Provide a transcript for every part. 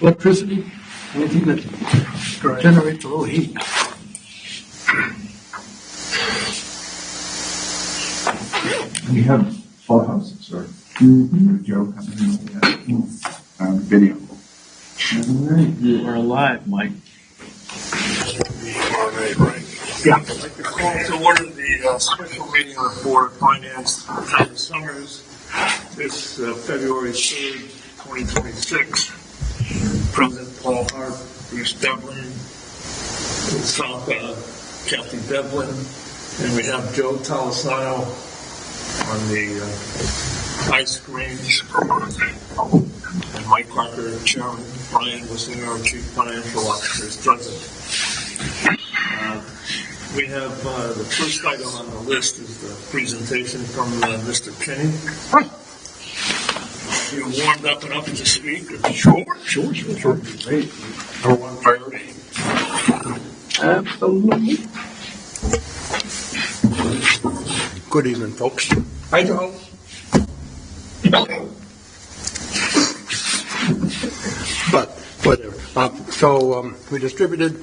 electricity, anything that generates a little heat. We have full houses, or Joe coming on video. You are alive, Mike. All right. Yeah. I'd like to call to order the special meeting of the Board of Finance for Town of Summers this February 3rd, 2026. President Paul Hart, Bruce Devlin, Kathy Devlin, and we have Joe Talisano on the ice screen, and Mike Parker, Chairman, Brian Wissinger, our Chief Financial Officer, is present. We have the first item on the list is the presentation from Mr. Kinney. You're warmed up enough to speak? Sure. Great. Number one priority. Absolutely. Good evening, folks. Hi, Joe. But whatever. So we distributed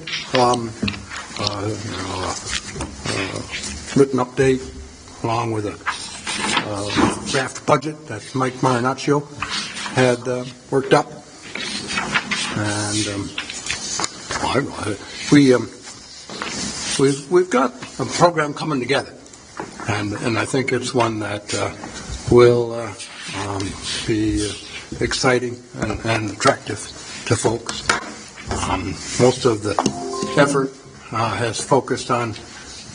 written update along with a draft budget that Mike Marinaccio had worked up, and we've got a program coming together, and I think it's one that will be exciting and attractive to folks. Most of the effort has focused on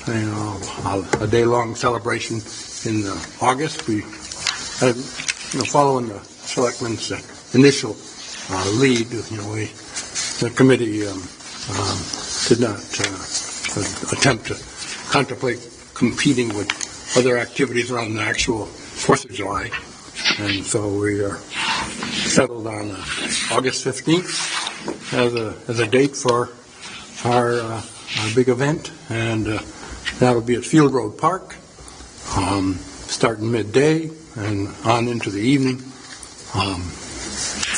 a day-long celebration in August. We had, following the selectmen's initial lead, the committee did not attempt to contemplate competing with other activities around the actual 4th of July. And so we are settled on August 15th as a date for our big event, and that'll be at Field Road Park, starting midday and on into the evening.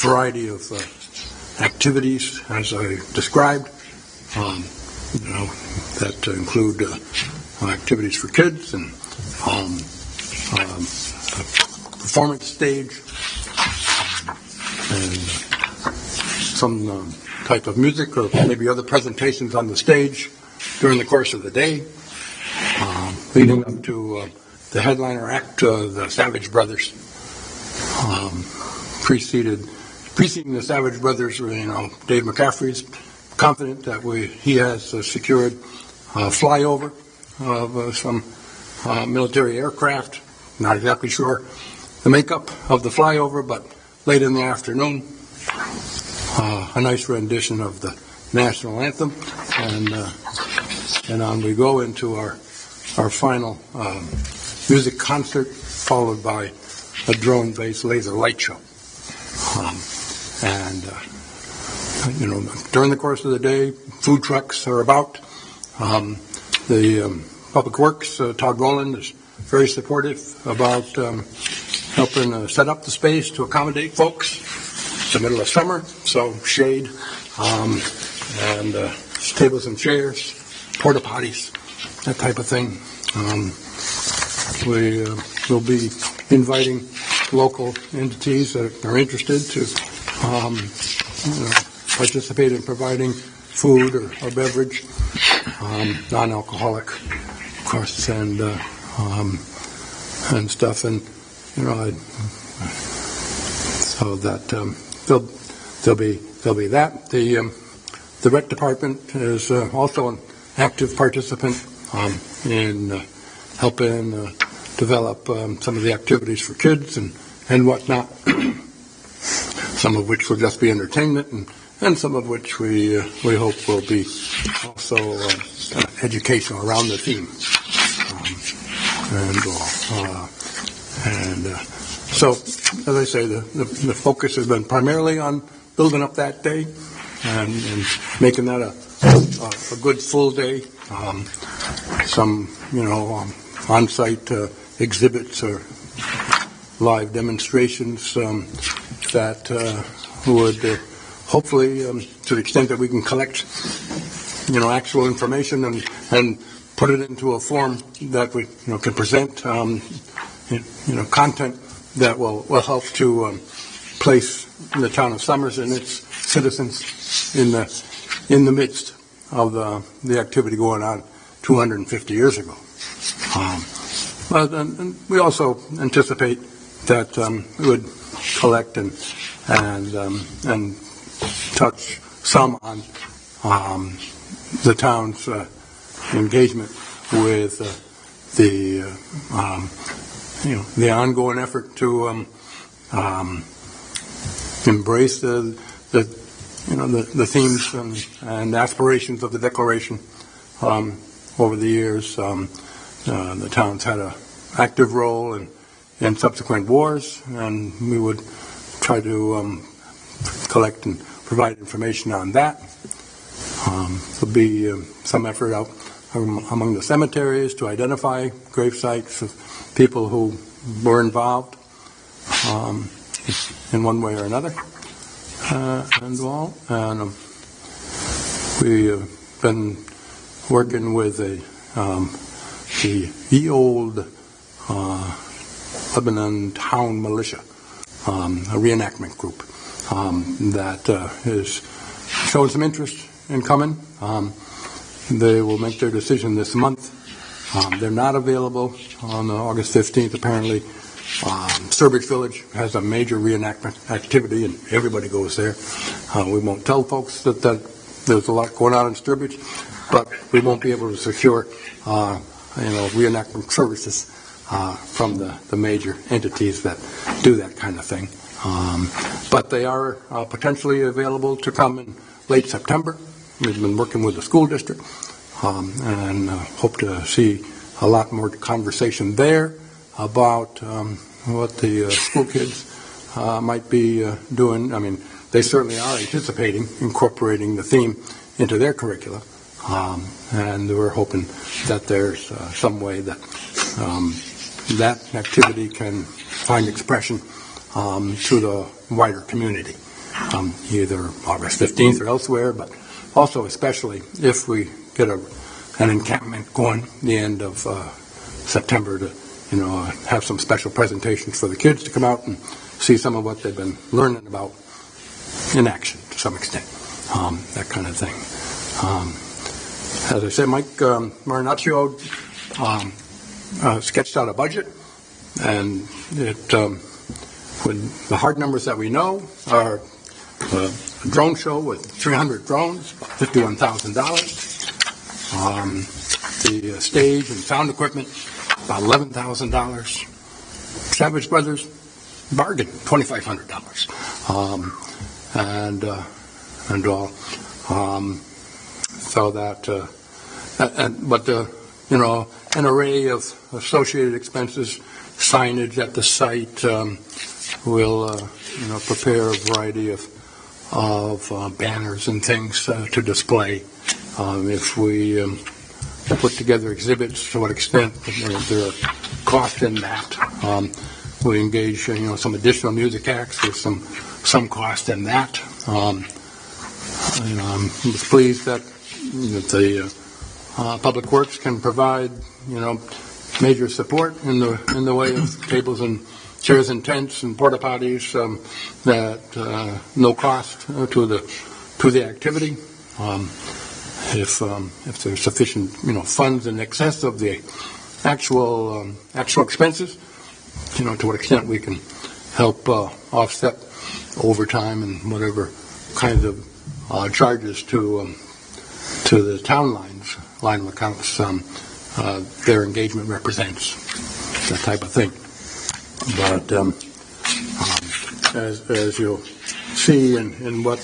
Variety of activities, as I described, that include activities for kids and performance stage and some type of music or maybe other presentations on the stage during the course of the day, leading up to the headliner act, the Savage Brothers. Preceding the Savage Brothers, Dave McCaffrey's confident that he has secured flyover of some military aircraft. Not exactly sure the makeup of the flyover, but late in the afternoon, a nice rendition of the national anthem, and on we go into our final music concert, followed by a drone-based laser light show. During the course of the day, food trucks are about. The Public Works, Todd Rowland, is very supportive about helping set up the space to accommodate folks. It's the middle of summer, so shade, and tables and chairs, porta potties, that type of thing. We will be inviting local entities that are interested to participate in providing food or beverage, non-alcoholic, of course, and stuff, and so that there'll be that. The rec department is also an active participant in helping develop some of the activities for kids and whatnot. Some of which will just be entertainment, and some of which we hope will be also educational around the theme. So, as I say, the focus has been primarily on building up that day and making that a good full day. Some, on-site exhibits or live demonstrations that would hopefully, to the extent that we can collect, actual information and put it into a form that we, can present, content that will help to place the town of Somers and its citizens in the midst of the activity going on 250 years ago. But we also anticipate that we would collect and touch some on the town's engagement with the ongoing effort to embrace the themes and aspirations of the Declaration. Over the years, the town's had an active role in subsequent wars, and we would try to collect and provide information on that. There'll be some effort out among the cemeteries to identify grave sites of people who were involved in one way or another. We've been working with the old Lebanon Town Militia, a reenactment group that is showing some interest in coming. They will make their decision this month. They're not available on August 15th, apparently. Sturbridge Village has a major reenactment activity, and everybody goes there. We won't tell folks that there's a lot going on in Sturbridge, but we won't be able to secure, reenactment services from the major entities that do that kind of thing. But they are potentially available to come in late September. We've been working with the school district and hope to see a lot more conversation there about what the school kids might be doing. I mean, they certainly are anticipating incorporating the theme into their curricula, and we're hoping that there's some way that that activity can find expression to the wider community, either August 15th or elsewhere, but also especially if we get an encampment going the end of September to have some special presentations for the kids to come out and see some of what they've been learning about in action to some extent, that kind of thing. As I said, Mike Marinaccio sketched out a budget, and with the hard numbers that we know are a drone show with 300 drones, $51,000. The stage and sound equipment, about $11,000. Savage Brothers bargain, $2,500, and all. So that, but an array of associated expenses, signage at the site. We'll prepare a variety of banners and things to display. If we put together exhibits, to what extent there are costs in that. We engage some additional music acts with some cost in that. I'm pleased that the Public Works can provide major support in the way of tables and chairs and tents and porta potties that no cost to the activity. If there's sufficient funds in excess of the actual expenses, to what extent we can help offset overtime and whatever kinds of charges to the town line of accounts their engagement represents, that type of thing. But as you'll see in what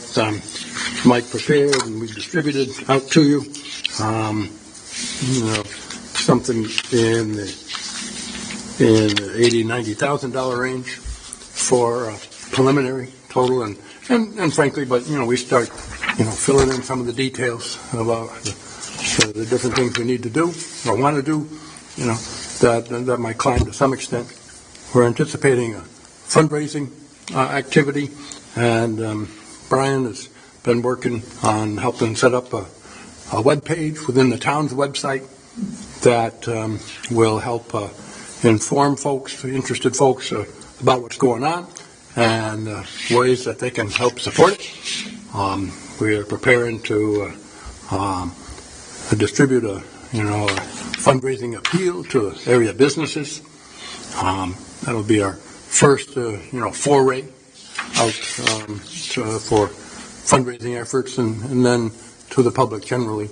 Mike prepared and we distributed out to you, something in the $80,000-$90,000 range for preliminary total, and frankly, but we start filling in some of the details about the different things we need to do or want to do, that might climb to some extent. We're anticipating a fundraising activity, and Brian is been working on helping set up a web page within the town's website that will help inform folks, interested folks, about what's going on and ways that they can help support it. We are preparing to distribute a fundraising appeal to area businesses. That'll be our first foray out for fundraising efforts, and then to the public generally.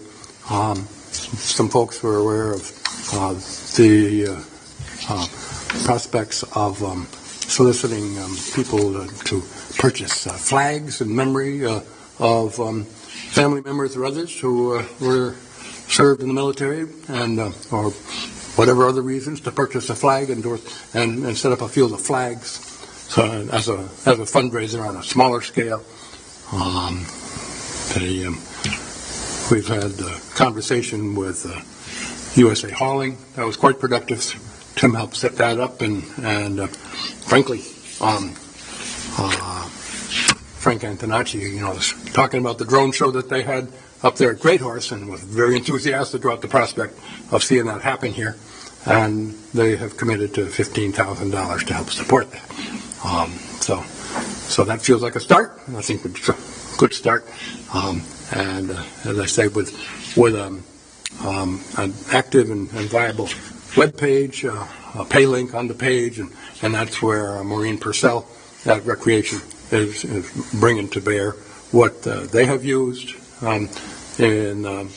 Some folks were aware of the prospects of soliciting people to purchase flags in memory of family members or others who were served in the military, and or whatever other reasons, to purchase a flag and set up a field of flags. So as a fundraiser on a smaller scale. We've had a conversation with USA Hauling. That was quite productive. Tim helped set that up, and frankly, Frank Antonacci, was talking about the drone show that they had up there at Great Horse, and was very enthusiastic about the prospect of seeing that happen here. And they have committed to $15,000 to help support that. So that feels like a start. I think it's a good start. And as I say, with an active and viable web page, a pay link on the page, and that's where Maureen Purcell at Recreation is bringing to bear what they have used in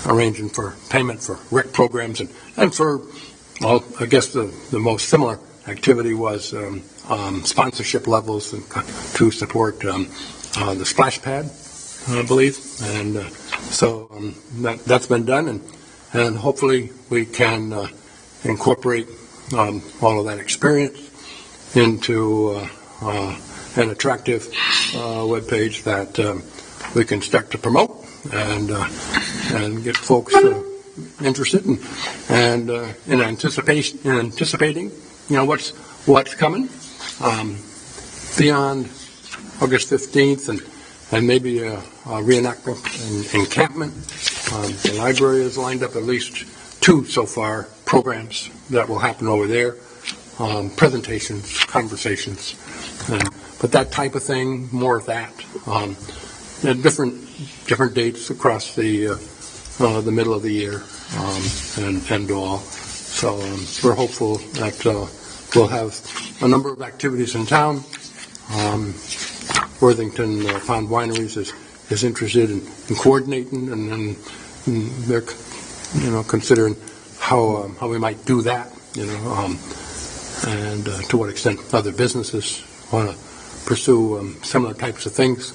arranging for payment for rec programs, and for, well, I guess the most similar activity was sponsorship levels to support the splash pad, I believe, and so that's been done, and hopefully we can incorporate all of that experience into an attractive web page that we can start to promote and get folks interested and in anticipating what's coming beyond August 15th, and maybe a reenactment and encampment. The library has lined up at least 2 so far programs that will happen over there, presentations, conversations, but that type of thing, more of that, at different dates across the middle of the year, and all. So we're hopeful that we'll have a number of activities in town. Worthington Pond Wineries is interested in coordinating, and they're considering how we might do that, and to what extent other businesses want to pursue similar types of things.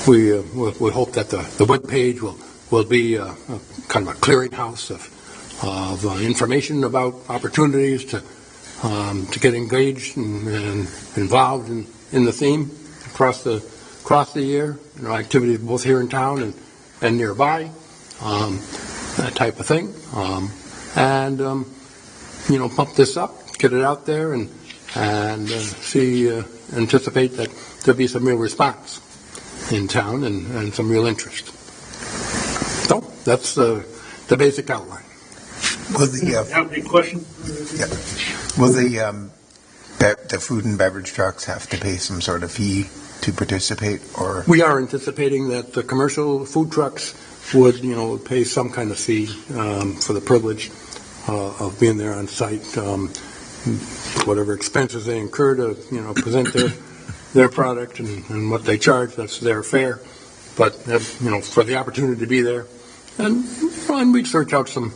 We hope that the web page will be kind of a clearinghouse of information about opportunities to get engaged and involved in the theme across the year. Activities both here in town and nearby, that type of thing, and pump this up, get it out there, and anticipate that there'll be some real response in town and some real interest. So that's the basic outline. Will the Have any questions? yeah. Will the food and beverage trucks have to pay some sort of fee to participate, or? We are anticipating that the commercial food trucks would pay some kind of fee for the privilege of being there on site, whatever expenses they incur to present their product and what they charge. That's their fare, but for the opportunity to be there, and we'd search out some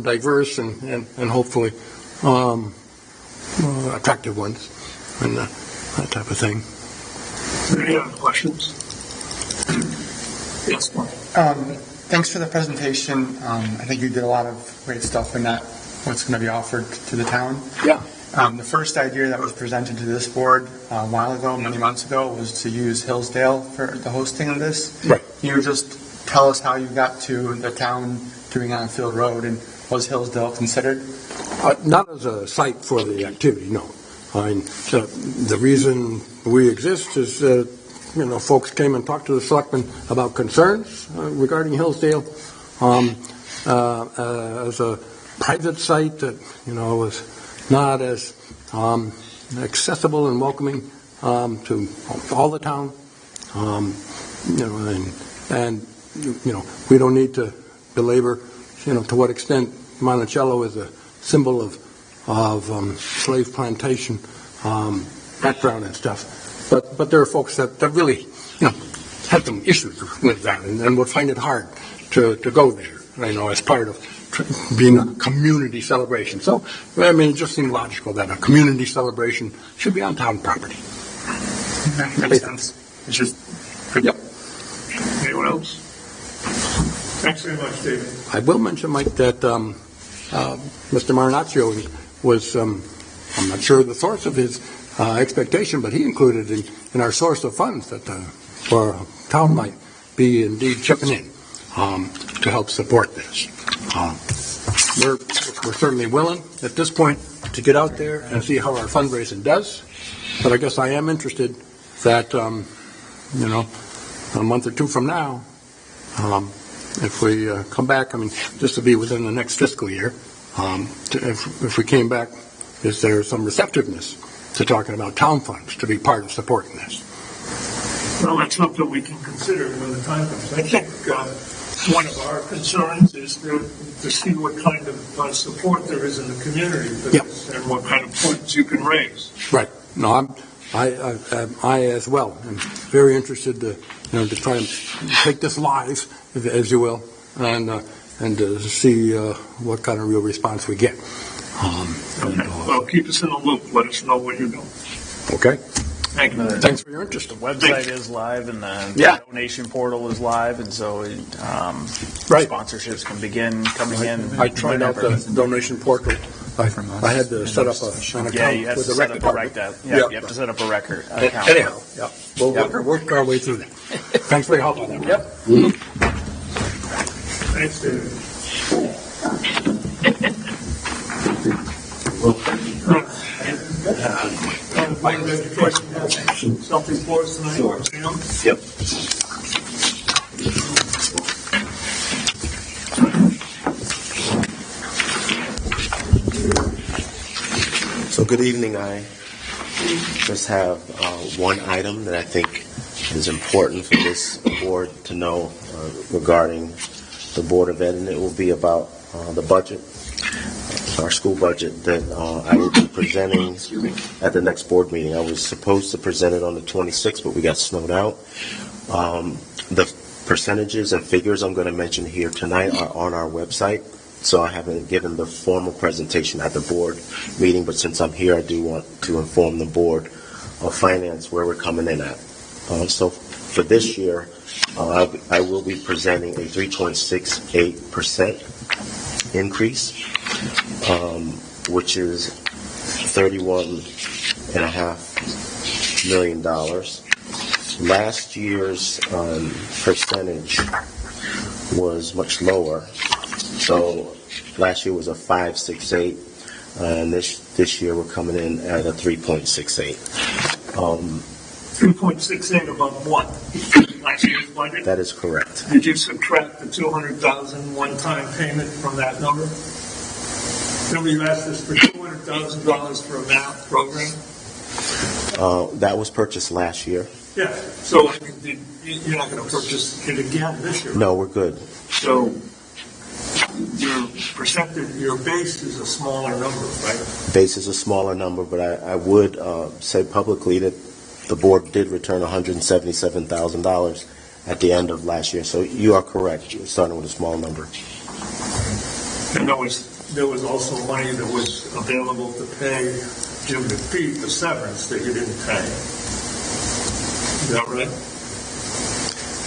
diverse and hopefully attractive ones, and that type of thing. Any other questions? Yes, Mark. Thanks for the presentation. I think you did a lot of great stuff in that, what's going to be offered to the town. Yeah. The first idea that was presented to this board a while ago, many months ago, was to use Hillsdale for the hosting of this. Right. Can you just tell us how you got to the town doing on Field Road, and Was Hillsdale considered? Not as a site for the activity, no. I mean, the reason we exist is, folks came and talked to the selectmen about concerns regarding Hillsdale as a private site that, was not as accessible and welcoming to all the town. We don't need to belabor, to what extent Monticello is a symbol of slave plantation background and stuff. But there are folks that really, had some issues with that and would find it hard to go there, as part of being a community celebration. So, it just seemed logical that a community celebration should be on town property. That makes sense. It's just... Yep. Anyone else? Thanks very much, David. I will mention, Mike, that Mr. Marinaccio was, I'm not sure the source of his expectation, but he included in our source of funds that for town might be indeed chipping in to help support this. We're certainly willing at this point to get out there and see how our fundraising does, but I guess I am interested that, a month or two from now, if we come back, just to be within the next fiscal year, if we came back, is there some receptiveness to talking about town funds to be part of supporting this? Well, that's something we can consider when the time comes. I think one of our concerns is to see what kind of support there is in the community for this and what kind of funds you can raise. Right. No, I as well am very interested to try and take this live, as you will, and to see what kind of real response we get. Well, keep us in the loop. Let us know what you're doing. Okay. Thank you. Thanks for your interest. The website is live, and the donation portal is live, and so sponsorships can begin coming in. I tried out the donation portal. I had to set up an account you have with to the set record up department. you have to set up a record account. Anyhow, we'll work our way through that. Thanks for your help on that. Yep. Thanks, David. Something for us tonight? Yep. So good evening. I just have one item that I think is important for this board to know regarding the Board of Ed, and it will be about the budget, our school budget that I will be presenting at the next board meeting. I was supposed to present it on the 26th, but we got snowed out. The percentages and figures I'm going to mention here tonight are on our website, so I haven't given the formal presentation at the board meeting, but since I'm here, I do want to inform the Board of Finance where we're coming in at. So for this year, I will be presenting a 3.68% increase, which is $31.5 million. Last year's percentage was much lower. So last year was a 5.68, and this year we're coming in at a 3.68. 3.68 above what? Last year's budget? That is correct. Did you subtract the $200,000 one-time payment from that number? Remember you asked us for $200,000 for a math program? That was purchased last year. Yeah. So you're not going to purchase it again this year? No, we're good. So your base is a smaller number, right? Base is a smaller number, but I would say publicly that the board did return $177,000 at the end of last year. So you are correct. You're starting with a small number. And there was also money that was available to pay Jim McPhee the severance that you didn't pay. Is that right?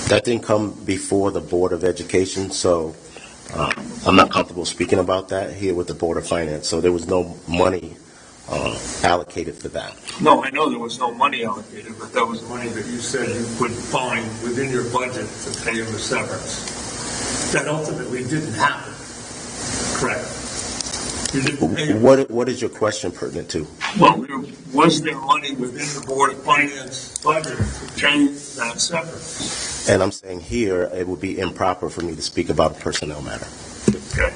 That didn't come before the Board of Education, so I'm not comfortable speaking about that here with the Board of Finance. So there was no money allocated for that. No, I know there was no money allocated, but that was money that you said you could find within your budget to pay him the severance. That ultimately didn't happen, correct? You didn't pay it. What is your question pertinent to? Well, was there money within the Board of Finance budget to change that separate? And I'm saying here, it would be improper for me to speak about a personnel matter. Okay.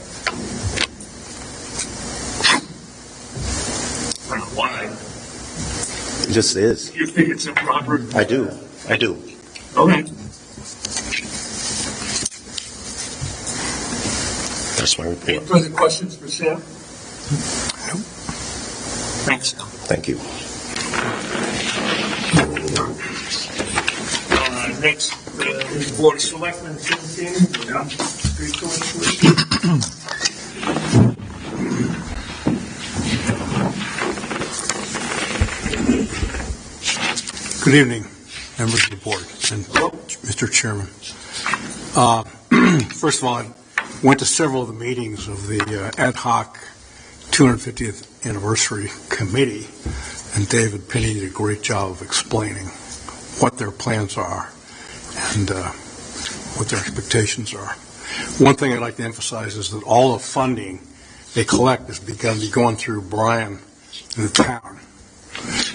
I don't know why. It just is. You think it's improper? I do. Okay. That's my Any report. further questions for Sam? Nope. Thanks, Sam. Thank you. Next is Board of Selectmen, 17. Yeah. Street Good evening, members of the board and Mr. Chairman. First of all, I went to several of the meetings of the ad hoc 250th anniversary committee, and David Pinney did a great job of explaining what their plans are and what their expectations are. One thing I'd like to emphasize is that all the funding they collect is going to be going through Brian in the town.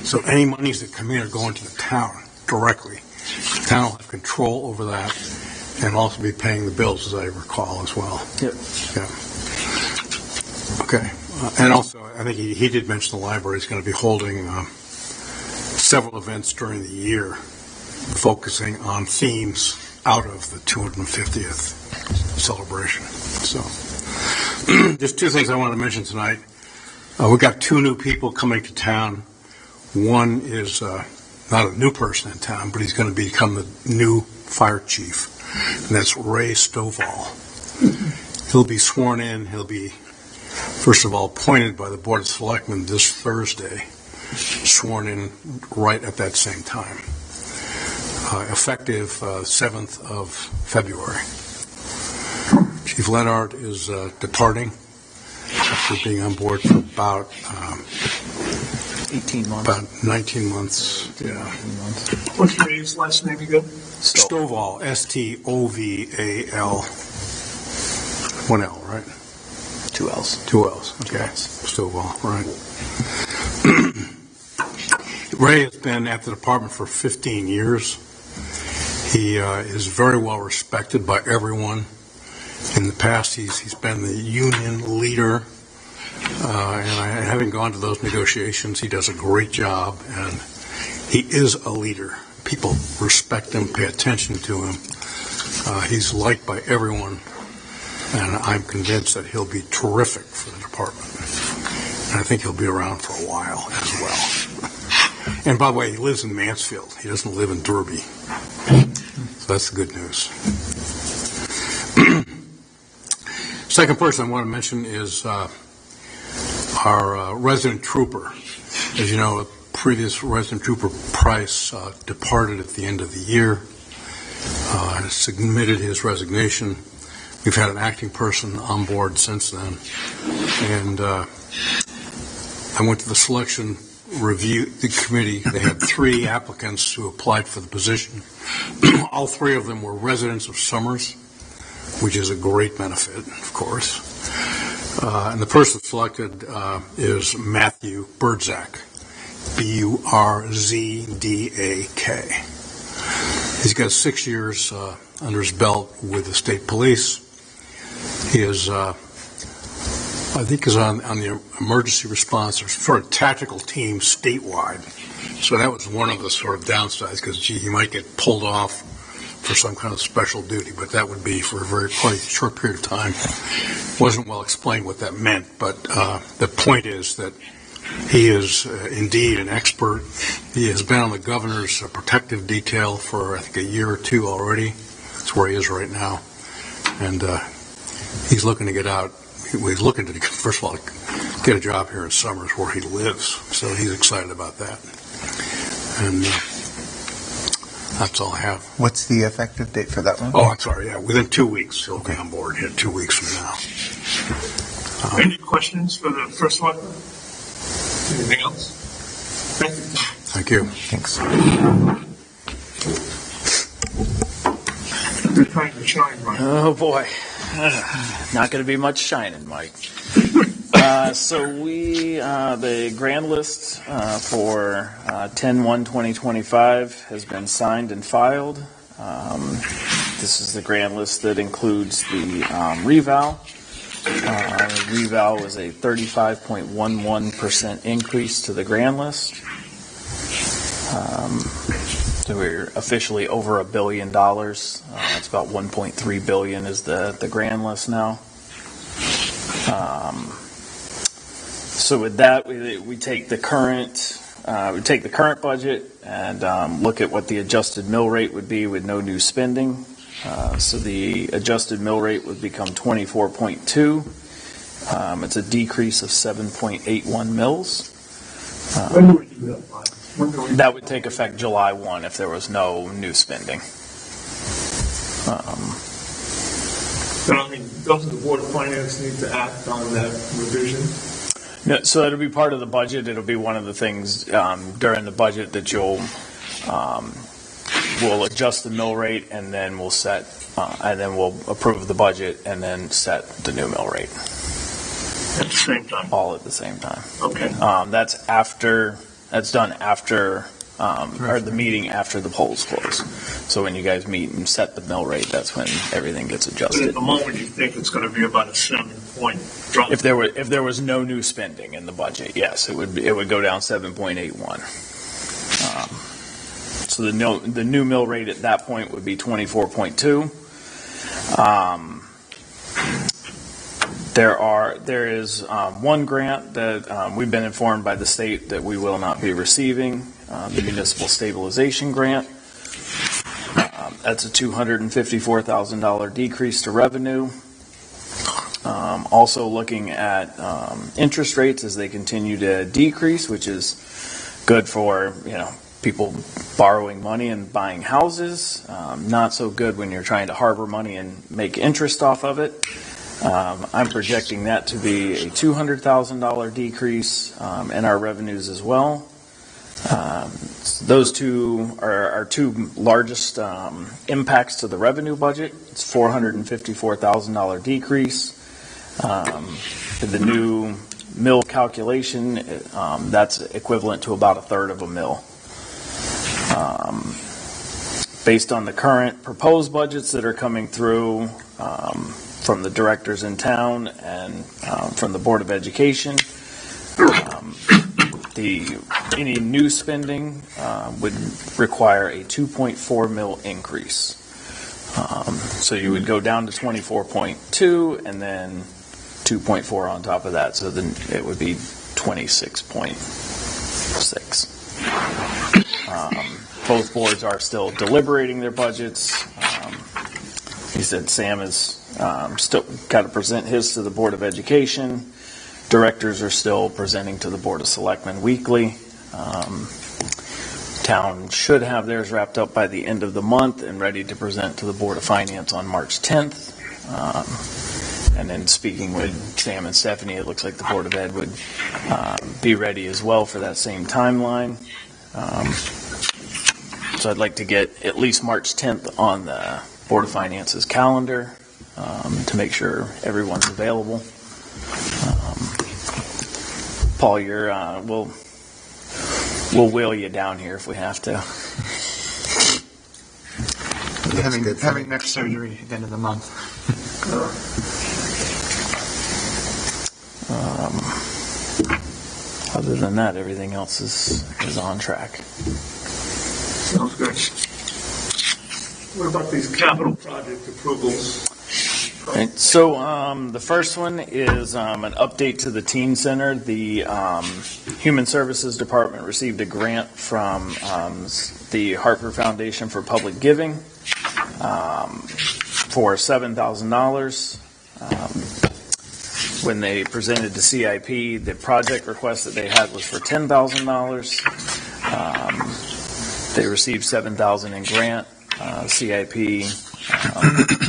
So any monies that come in are going to the town directly. The town will have control over that and also be paying the bills, as I recall, as well. Yep. Yeah. Okay. And also, I think he did mention the library is going to be holding several events during the year, focusing on themes out of the 250th celebration. So, just two things I want to mention tonight. We've got two new people coming to town. One is not a new person in town, but he's going to become the new fire chief, and that's Ray Stovall. He'll be sworn in. He'll be, first of all, appointed by the Board of Selectmen this Thursday, sworn in right at that same time, effective 7th of February. Chief Leonard is departing after being on board for about 18 months. About 19 months, yeah. What's Ray's last name again? Stovall, S-T-O-V-A-L. One L, right? 2 L's. 2 L's, okay. Stovall, right. Ray has been at the department for 15 years. He is very well respected by everyone. In the past, he's been the union leader. And having gone to those negotiations, he does a great job, and he is a leader. People respect him, pay attention to him. He's liked by everyone, and I'm convinced that he'll be terrific for the department. And I think he'll be around for a while as well. And by the way, he lives in Mansfield. He doesn't live in Derby. So that's the good news. Second person I want to mention is our resident trooper. As you know, a previous resident trooper, Price, departed at the end of the year, submitted his resignation. We've had an acting person on board since then. And I went to the selection review the committee. They had 3 applicants who applied for the position. All 3 of them were residents of Summers, which is a great benefit, of course. And the person selected is Matthew Burdzak, B-U-R-Z-D-A-K. He's got 6 years under his belt with the state police. He is, I think, is on the emergency response or sort of tactical team statewide. So that was one of the sort of downsides, because, gee, he might get pulled off for some kind of special duty, but that would be for a very quite short period of time. Wasn't well explained what that meant, but the point is that he is indeed an expert. He has been on the governor's protective detail for, I think, a year or 2 already. That's where he is right now. And he's looking to get out. He's looking to, first of all, get a job here in Summers where he lives. So he's excited about that. And that's all I have. What's the effective date for that one? Oh, I'm sorry. Yeah, within 2 weeks he'll be on board. Yeah, 2 weeks from now. Any questions for the first one? Anything else? Thank you. Thank you. Thanks. You're trying to shine, Mike. Oh, boy. Not going to be much shining, Mike. So the grand list for 10/1/2025 has been signed and filed. This is the grand list that includes the reval. Reval was a 35.11% increase to the grand list. So we're officially over $1 billion. It's about 1.3 billion is the grand list now. So with that, we take the current budget and look at what the adjusted mill rate would be with no new spending. So the adjusted mill rate would become 24.2. It's a decrease of 7.81 mils. When do we do that by? When do we? That would take effect July 1 if there was no new spending. But I mean, doesn't the Board of Finance need to act on that revision? No, so it'll be part of the budget. It'll be one of the things during the budget that we'll adjust the mill rate, and then we'll approve the budget and then set the new mill rate. At the same time? All at the same time. Okay. That's done after, or the meeting after the polls close. So when you guys meet and set the mill rate, that's when everything gets But adjusted. at the moment, you think it's going to be about a 7-point drop? If there was no new spending in the budget, yes, it would go down 7.81. So the new mill rate at that point would be 24.2. There is one grant that we've been informed by the state that we will not be receiving, the municipal stabilization grant. That's a $254,000 decrease to revenue. Also looking at interest rates as they continue to decrease, which is good for people borrowing money and buying houses. Not so good when you're trying to harbor money and make interest off of it. I'm projecting that to be a $200,000 decrease in our revenues as well. Those two are our two largest impacts to the revenue budget. It's $454,000 decrease. The new mill calculation, that's equivalent to about a third of a mill. Based on the current proposed budgets that are coming through from the directors in town and from the Board of Education, any new spending would require a 2.4 mil increase. So you would go down to 24.2 and then 2.4 on top of that. So then it would be 26.6. Both boards are still deliberating their budgets. He said Sam is still got to present his to the Board of Education. Directors are still presenting to the Board of Selectmen weekly. Town should have theirs wrapped up by the end of the month and ready to present to the Board of Finance on March 10th. And then speaking with Sam and Stephanie, it looks like the Board of Ed would be ready as well for that same timeline. So I'd like to get at least March 10th on the Board of Finance's calendar to make sure everyone's available. Paul, we'll wheel you down here if we have to. Having neck surgery at the end of the month. Other than that, everything else is on track. Sounds good. What about these capital project approvals? Right, so the first one is an update to the teen center. The Human Services Department received a grant from the Hartford Foundation for Public Giving for $7,000. When they presented to CIP, the project request that they had was for $10,000. They received $7,000 in grant. CIP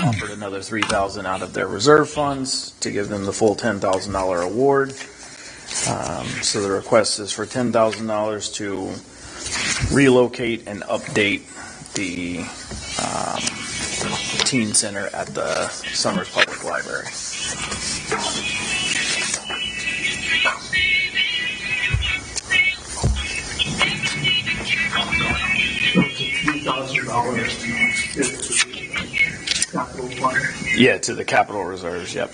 offered another $3,000 out of their reserve funds to give them the full $10,000 award. So the request is for $10,000 to relocate and update the teen center at the Summers Public Library. Yeah, to the capital reserves, yep.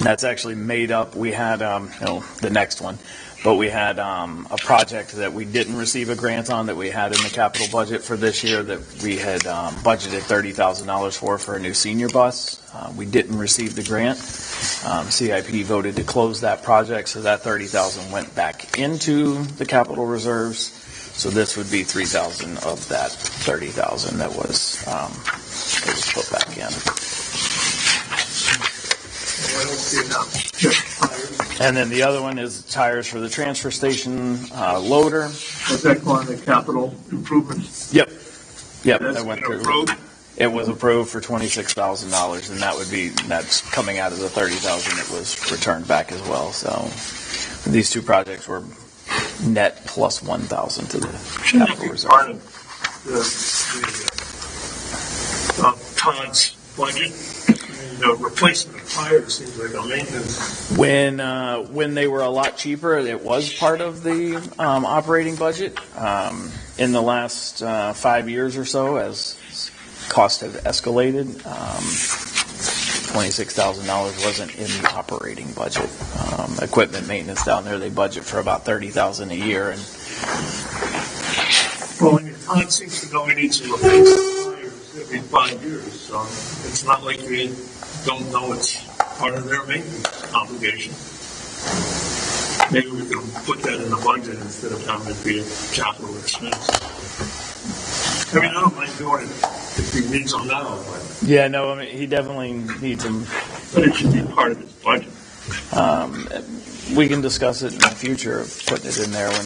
That's actually made up, we had, the next one, but we had a project that we didn't receive a grant on that we had in the capital budget for this year that we had budgeted $30,000 for a new senior bus. We didn't receive the grant. CIP voted to close that project, so that $30,000 went back into the capital reserves. So this would be $3,000 of that $30,000 that was put back in. And then the other one is tires for the transfer station loader. Was that going to capital improvements? Yep. That's That went through. approved? It was approved for $26,000, and that's coming out of the $30,000 that was returned back as well. So these two projects were net plus $1,000 to the Shouldn't that capital be reserve. part of the Todd's budget? The replacement of tires seems like a maintenance. When they were a lot cheaper, it was part of the operating budget. In the last 5 years or so, as costs have escalated, $26,000 wasn't in the operating budget. Equipment maintenance down there, they budget for about $30,000 a year, and Well, I mean, Todd seems to know he needs to replace the tires every 5 years, so it's not like we don't know it's part of their maintenance obligation. Maybe we can put that in the budget instead of having it be a capital expense. I mean, I don't mind doing it if he needs them now, yeah, no, I mean, he definitely needs them. but it should be part of his budget. We can discuss it in the future of putting it in there when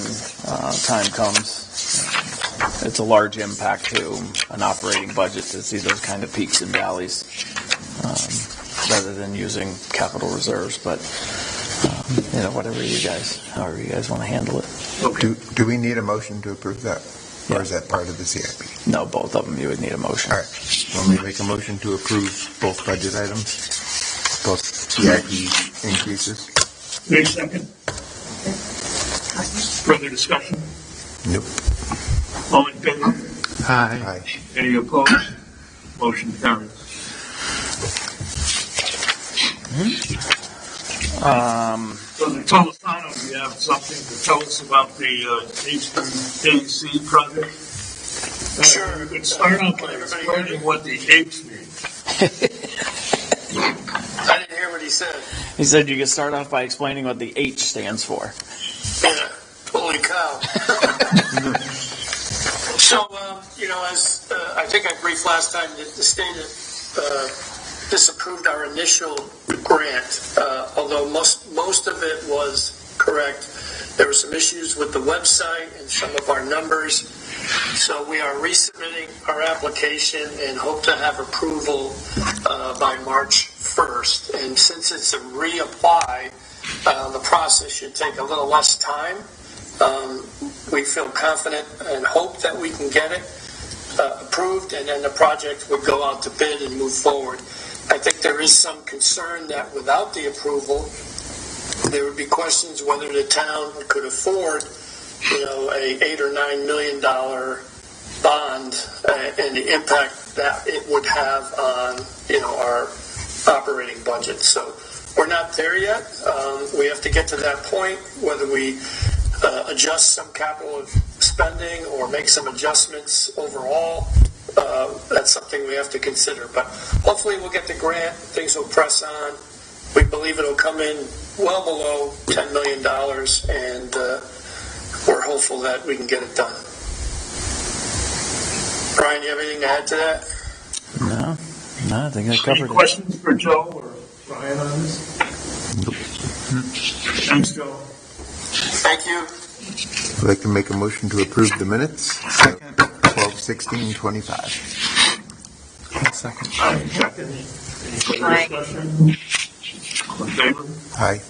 time comes. It's a large impact to an operating budget to see those kind of peaks and valleys, rather than using capital reserves. But however you guys want to handle it. Okay. Do we need a motion to approve that? Or is that part of the CIP? No, both of them you would need a motion. All right. Let me make a motion to approve both budget items, both CIP increases. Wait a second. Further discussion? Nope. All in favor? Aye. Any opposed? Motion carries. So the Tolosano, do you have something to tell us about the HVAC project? Sure. You could start off by explaining what the H means. I didn't hear what he said. He said you could start off by explaining what the H stands for. Yeah, holy cow. So, as I think I briefed last time, the state disapproved our initial grant, although most of it was correct. There were some issues with the website and some of our numbers. So we are resubmitting our application and hope to have approval by March 1st. And since it's a reapply, the process should take a little less time. We feel confident and hope that we can get it approved, and then the project would go out to bid and move forward. I think there is some concern that without the approval, there would be questions whether the town could afford, a $8 or $9 million bond and the impact that it would have on, our operating budget. So we're not there yet. We have to get to that point, whether we adjust some capital spending or make some adjustments overall. That's something we have to consider. But hopefully we'll get the grant. Things will press on. We believe it'll come in well below $10 million, and we're hopeful that we can get it done. Brian, you have anything to add to that? No, I think I Any covered it. questions for Joe or Brian on this? Thanks, Joe. Thank you. I'd like to make a motion to approve the minutes. 12/16/25. Second. Second. Any further discussion? All in favor? Aye.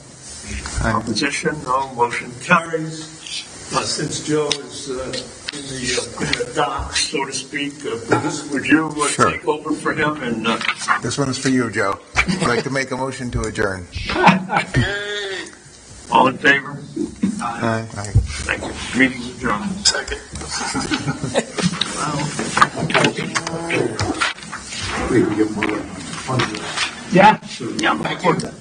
Opposition? No. Motion carries. Since Joe is in the dock, so to speak, would you Sure. take over for him? And This one's for you, Joe. I'd like to make a motion to adjourn. Yay. all in favor? Aye. Thank you. Meeting's adjourned. Second. hopefully we get more funding. Yeah. So, Yeah, thank you.